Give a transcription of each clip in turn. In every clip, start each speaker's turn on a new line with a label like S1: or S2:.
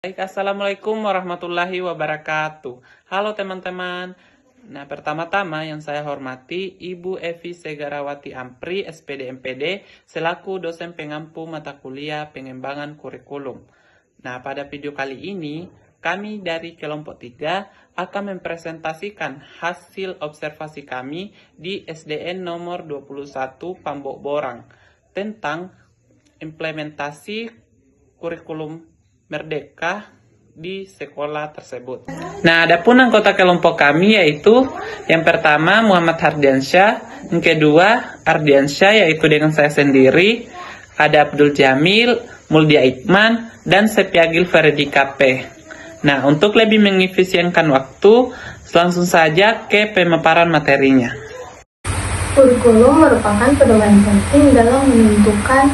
S1: Baik, Assalamualaikum warahmatullahi wabarakatuh. Halo teman-teman. Nah, pertama-tama yang saya hormati Ibu Evi Segarawati Ampri, SPD MPD, selaku dosen pengampu mata kuliah pengembangan kurikulum. Nah, pada video kali ini, kami dari kelompok 3 akan mempresentasikan hasil observasi kami di SDN nomor 21 Pambok Borang tentang implementasi kurikulum Merdeka di sekolah tersebut. Nah, adapun anggota kelompok kami yaitu yang pertama Muhammad Hardiansyah, yang kedua Ardiansyah yaitu dengan saya sendiri, ada Abdul Jamil, Muldia Ikman, dan Sepiagil Ferdi KP. Nah, untuk lebih mengefisienkan waktu, langsung saja ke pemaparan materinya.
S2: Kurikulum merupakan pedoman penting dalam menentukan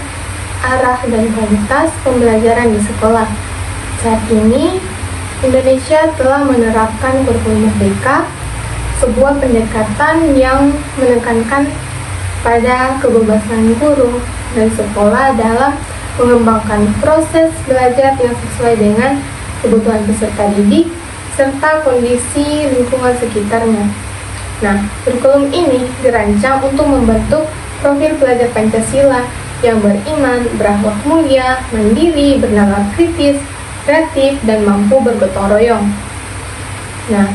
S2: arah dan kualitas pembelajaran di sekolah. Saat ini, Indonesia telah menerapkan kurikulum Merdeka, sebuah pendekatan yang menekankan pada kebebasan guru dan sekolah dalam mengembangkan proses belajar yang sesuai dengan kebutuhan peserta didik serta kondisi lingkungan sekitarnya. Nah, kurikulum ini dirancang untuk membentuk profil pelajar Pancasila yang beriman, berakhlak mulia, mandiri, bernalar kritis, kreatif, dan mampu bergotong royong. Nah,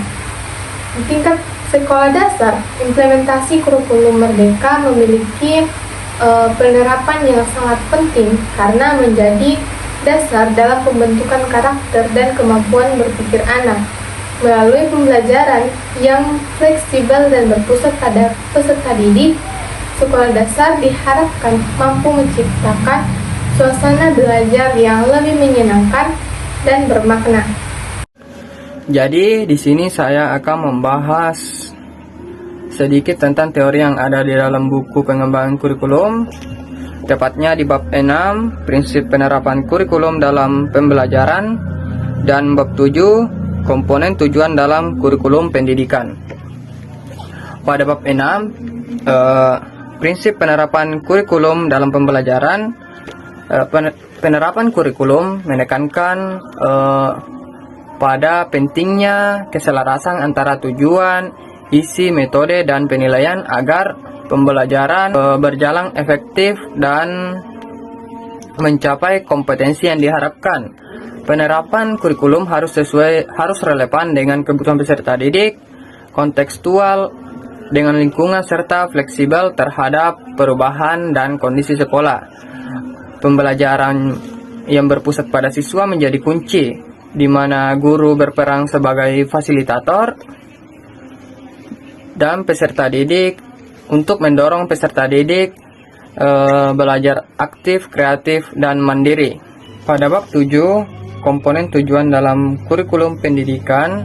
S2: di tingkat sekolah dasar, implementasi kurikulum Merdeka memiliki penerapan yang sangat penting karena menjadi dasar dalam pembentukan karakter dan kemampuan berpikir anak. Melalui pembelajaran yang fleksibel dan berpusat pada peserta didik, sekolah dasar diharapkan mampu menciptakan suasana belajar yang lebih menyenangkan dan bermakna.
S3: Jadi di sini saya akan membahas sedikit tentang teori yang ada di dalam buku pengembangan kurikulum, tepatnya di bab 6, prinsip penerapan kurikulum dalam pembelajaran, dan bab 7, komponen tujuan dalam kurikulum pendidikan. Pada bab 6, prinsip penerapan kurikulum dalam pembelajaran, penerapan kurikulum menekankan pada pentingnya keselarasan antara tujuan, isi, metode, dan penilaian agar pembelajaran berjalan efektif dan mencapai kompetensi yang diharapkan. Penerapan kurikulum harus relevan dengan kebutuhan peserta didik, kontekstual, dengan lingkungan serta fleksibel terhadap perubahan dan kondisi sekolah. Pembelajaran yang berpusat pada siswa menjadi kunci, di mana guru berperan sebagai fasilitator dan peserta didik untuk mendorong peserta didik belajar aktif, kreatif, dan mandiri. Pada bab 7, komponen tujuan dalam kurikulum pendidikan,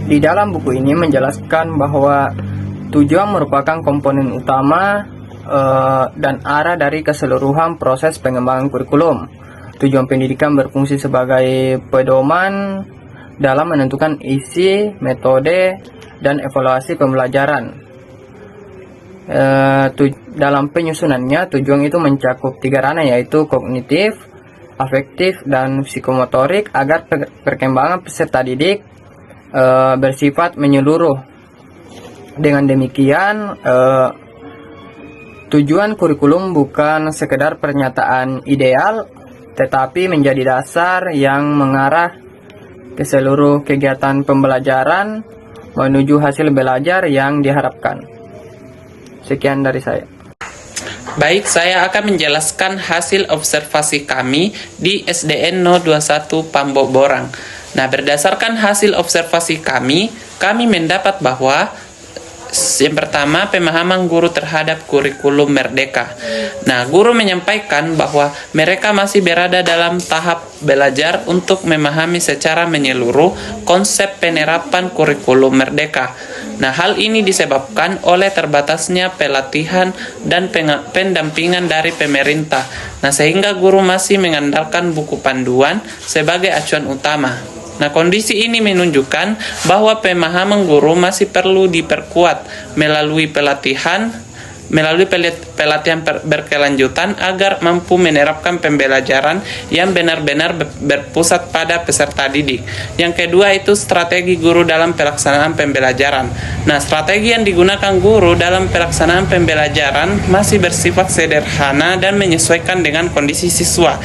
S3: di dalam buku ini menjelaskan bahwa tujuan merupakan komponen utama dan arah dari keseluruhan proses pengembangan kurikulum. Tujuan pendidikan berfungsi sebagai pedoman dalam menentukan isi, metode, dan evaluasi pembelajaran. Dalam penyusunannya, tujuan itu mencakup 3 ranah, yaitu kognitif, afektif, dan psikomotorik agar perkembangan peserta didik bersifat menyeluruh. Dengan demikian, tujuan kurikulum bukan sekedar pernyataan ideal, tetapi menjadi dasar yang mengarah ke seluruh kegiatan pembelajaran menuju hasil belajar yang diharapkan. Sekian dari saya.
S1: Baik, saya akan menjelaskan hasil observasi kami di SDN 021 Pambok Borang. Nah, berdasarkan hasil observasi kami mendapat bahwa yang pertama, pemahaman guru terhadap kurikulum Merdeka. Nah, guru menyampaikan bahwa mereka masih berada dalam tahap belajar untuk memahami secara menyeluruh konsep penerapan kurikulum Merdeka. Nah, hal ini disebabkan oleh terbatasnya pelatihan dan pendampingan dari pemerintah. Nah, sehingga guru masih mengandalkan buku panduan sebagai acuan utama. Nah, kondisi ini menunjukkan bahwa pemahaman guru masih perlu diperkuat melalui pelatihan melalui pelatihan berkelanjutan agar mampu menerapkan pembelajaran yang benar-benar berpusat pada peserta didik. Yang kedua itu strategi guru dalam pelaksanaan pembelajaran. Nah, strategi yang digunakan guru dalam pelaksanaan pembelajaran masih bersifat sederhana dan menyesuaikan dengan kondisi siswa.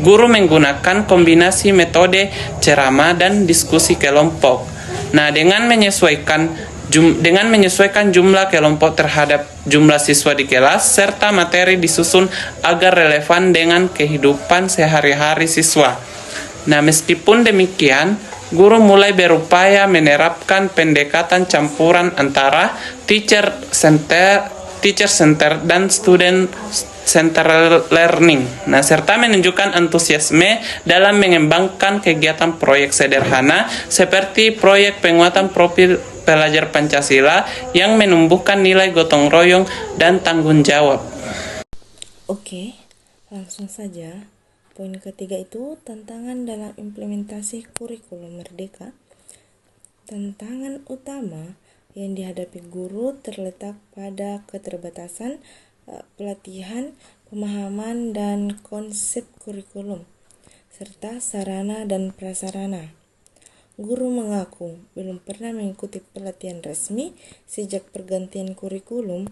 S1: Guru menggunakan kombinasi metode ceramah dan diskusi kelompok. Nah, dengan menyesuaikan jumlah kelompok terhadap jumlah siswa di kelas, serta materi disusun agar relevan dengan kehidupan sehari-hari siswa. Nah, meskipun demikian, guru mulai berupaya menerapkan pendekatan campuran antara teacher center dan student center learning. Nah, serta menunjukkan antusiasme dalam mengembangkan kegiatan proyek sederhana seperti proyek penguatan profil pelajar Pancasila yang menumbuhkan nilai gotong royong dan tanggung jawab.
S4: Oke, langsung saja. Poin ketiga itu tantangan dalam implementasi kurikulum merdeka. Tantangan utama yang dihadapi guru terletak pada keterbatasan pelatihan, pemahaman, dan konsep kurikulum, serta sarana dan prasarana. Guru mengaku belum pernah mengikuti pelatihan resmi sejak pergantian kurikulum,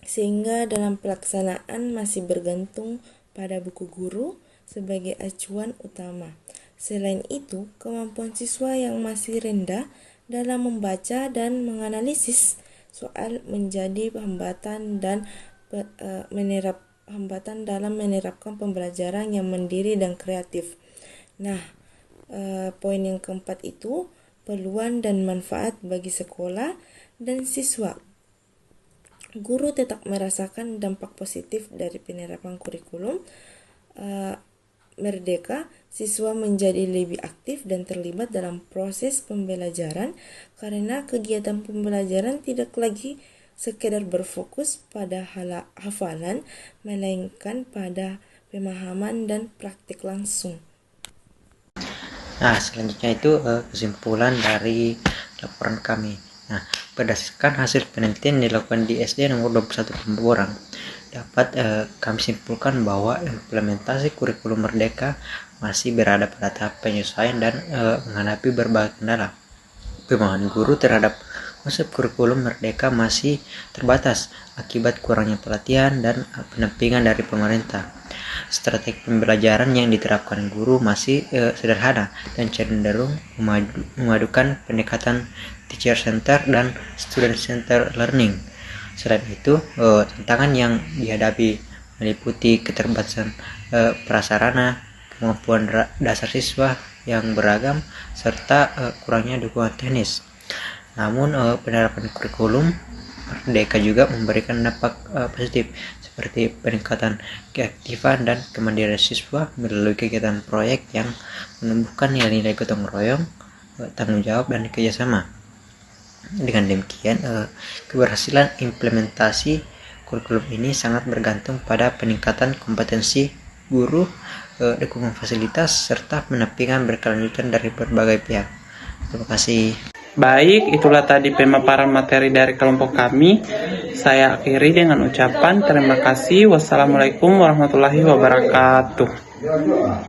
S4: sehingga dalam pelaksanaan masih bergantung pada buku guru sebagai acuan utama. Selain itu, kemampuan siswa yang masih rendah dalam membaca dan menganalisis soal menjadi hambatan dalam menerapkan pembelajaran yang mandiri dan kreatif. Nah, poin yang keempat itu peluang dan manfaat bagi sekolah dan siswa. Guru tetap merasakan dampak positif dari penerapan kurikulum merdeka. Siswa menjadi lebih aktif dan terlibat dalam proses pembelajaran karena kegiatan pembelajaran tidak lagi sekedar berfokus pada hafalan, melainkan pada pemahaman dan praktik langsung.
S5: Nah, selanjutnya itu kesimpulan dari laporan kami. Nah, berdasarkan hasil penelitian dilakukan di SD nomor 21 Pemborang, dapat kami simpulkan bahwa implementasi kurikulum merdeka masih berada pada tahap penyesuaian dan menghadapi berbagai kendala. Pemahaman guru terhadap konsep kurikulum merdeka masih terbatas akibat kurangnya pelatihan dan pendampingan dari pemerintah. Strategi pembelajaran yang diterapkan guru masih sederhana dan cenderung memadukan pendekatan teacher center dan student center learning. Selain itu, tantangan yang dihadapi meliputi keterbatasan prasarana, kemampuan dasar siswa yang beragam, serta kurangnya dukungan teknis. Namun, penerapan kurikulum merdeka juga memberikan dampak positif seperti peningkatan keaktifan dan kemandirian siswa melalui kegiatan proyek yang menumbuhkan nilai-nilai gotong royong, tanggung jawab, dan kerjasama. Dengan demikian, keberhasilan implementasi kurikulum ini sangat bergantung pada peningkatan kompetensi guru, dukungan fasilitas, serta pendampingan berkelanjutan dari berbagai pihak. Terima kasih.
S1: Baik, itulah tadi pemaparan materi dari kelompok kami. Saya akhiri dengan ucapan terima kasih. Wassalamualaikum warahmatullahi wabarakatuh.